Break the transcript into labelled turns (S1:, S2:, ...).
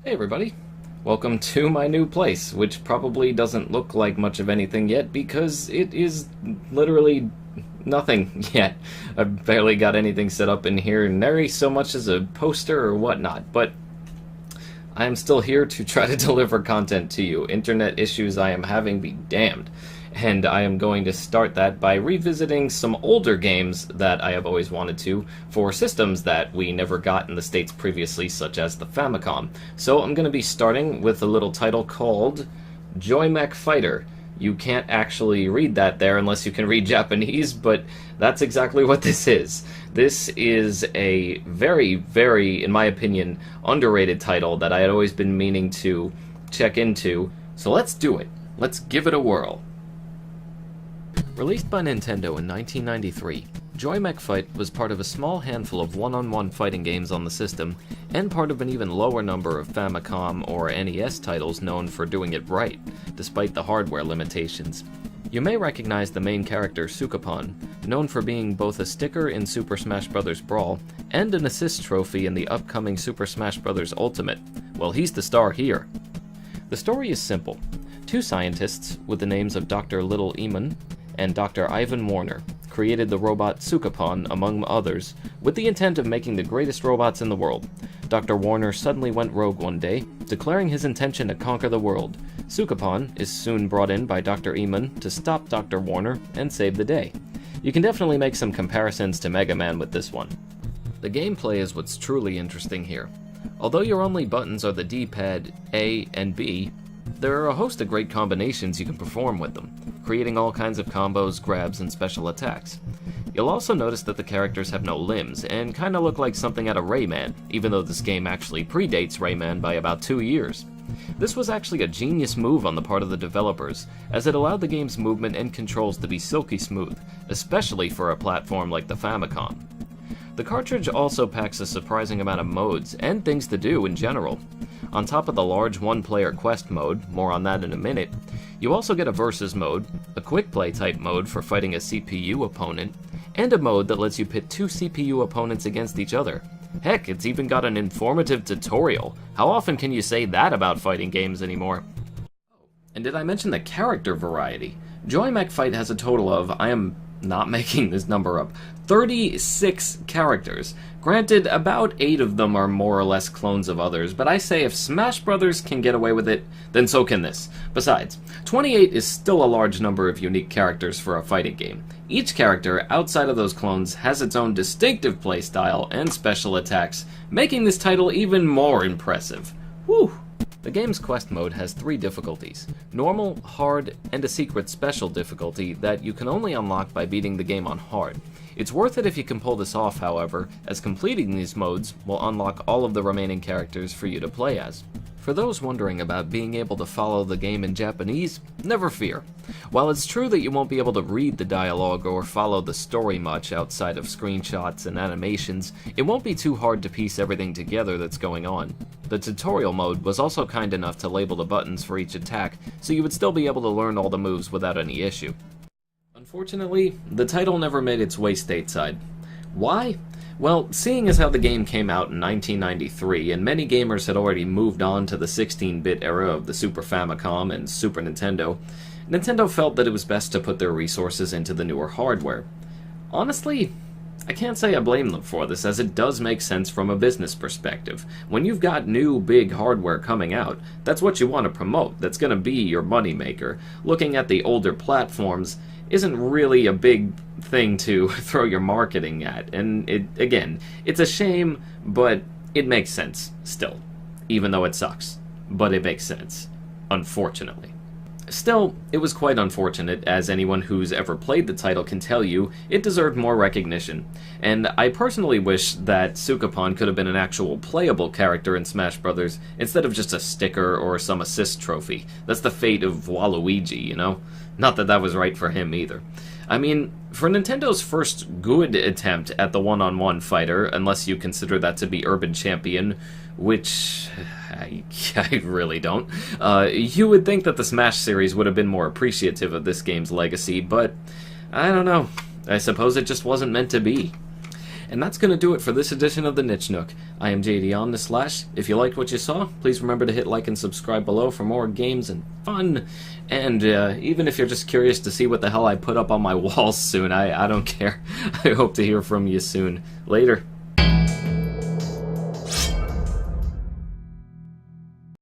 S1: Hey everybody, welcome to my new place, which probably doesn't look like much of anything yet because it is literally nothing yet. I've barely got anything set up in here, nary so much as a poster or whatnot, but I am still here to try to deliver content to you. Internet issues I am having be damned. And I am going to start that by revisiting some older games that I have always wanted to for systems that we never got in the States previously, such as the Famicom. So I'm going to be starting with a little title called Mech Fighter. You can't actually read that there unless you can read Japanese, but that's exactly what this is. This is a very, very, in my opinion, underrated title that I had always been meaning to check into. So let's do it. Let's give it a whirl. Released by Nintendo in 1993, Mech Fight was part of a small handful of one-on-one fighting games on the system, and part of an even lower number of Famicom or NES titles known for doing it right, despite the hardware limitations. You may recognize the main character Sukapon, known for being both a sticker in Super Smash Bros. Brawl and an assist trophy in the upcoming Super Smash Bros. Ultimate. Well, he's the star here. The story is simple. Two scientists, with the names of Dr. Little Eamon and Dr. Ivan Warner, created the robot Sukapon, among others, with the intent of making the greatest robots in the world. Dr. Warner suddenly went rogue one day, declaring his intention to conquer the world. Sukapon is soon brought in by Dr. Eamon to stop Dr. Warner and save the day. You can definitely make some comparisons to Mega Man with this one. The gameplay is what's truly interesting here. Although your only buttons are the D-pad A and B, there are a host of great combinations you can perform with them, creating all kinds of combos, grabs, and special attacks. You'll also notice that the characters have no limbs, and kinda look like something out of Rayman, even though this game actually predates Rayman by about 2 years. This was actually a genius move on the part of the developers, as it allowed the game's movement and controls to be silky smooth, especially for a platform like the Famicom. The cartridge also packs a surprising amount of modes, and things to do in general. On top of the large one-player quest mode, more on that in a minute, you also get a versus mode, a quick play type mode for fighting a CPU opponent, and a mode that lets you pit two CPU opponents against each other. Heck, it's even got an informative tutorial. How often can you say that about fighting games anymore? And did I mention the character variety? Mech Fight has a total of, I am not making this number up, 36 characters. Granted, about 8 of them are more or less clones of others, but I say if Smash Brothers can get away with it, then so can this. Besides, 28 is still a large number of unique characters for a fighting game. Each character, outside of those clones, has its own distinctive playstyle and special attacks, making this title even more impressive. Whew! The game's quest mode has 3 difficulties: normal, hard, and a secret special difficulty that you can only unlock by beating the game on hard. It's worth it if you can pull this off, however, as completing these modes will unlock all of the remaining characters for you to play as. For those wondering about being able to follow the game in Japanese, never fear. While it's true that you won't be able to read the dialogue or follow the story much outside of screenshots and animations, it won't be too hard to piece everything together that's going on. The tutorial mode was also kind enough to label the buttons for each attack, so you would still be able to learn all the moves without any issue. Unfortunately, the title never made its way stateside. Why? Well, seeing as how the game came out in 1993, and many gamers had already moved on to the 16-bit era of the Super Famicom and Super Nintendo, Nintendo felt that it was best to put their resources into the newer hardware. Honestly, I can't say I blame them for this, as it does make sense from a business perspective. When you've got new, big hardware coming out, that's what you want to promote. That's going to be your moneymaker. Looking at the older platforms isn't really a big thing to throw your marketing at, and again, it's a shame, but it makes sense still, even though it sucks. But it makes sense, unfortunately. Still, it was quite unfortunate, as anyone who's ever played the title can tell you, it deserved more recognition, and I personally wish that Sukapon could have been an actual playable character in Smash Bros. Instead of just a sticker or some assist trophy. That's the fate of Waluigi, you know? Not that that was right for him either. I mean, for Nintendo's first good attempt at the one-on-one fighter, unless you consider that to be Urban Champion, which I really don't, you would think that the Smash series would have been more appreciative of this game's legacy, but I don't know. I suppose it just wasn't meant to be. And that's going to do it for this edition of the Niche Nook. I am JDOmnislash. If you liked what you saw, please remember to hit like and subscribe below for more games and fun. And even if you're just curious to see what the hell I put up on my walls soon, I don't care. I hope to hear from you soon. Later.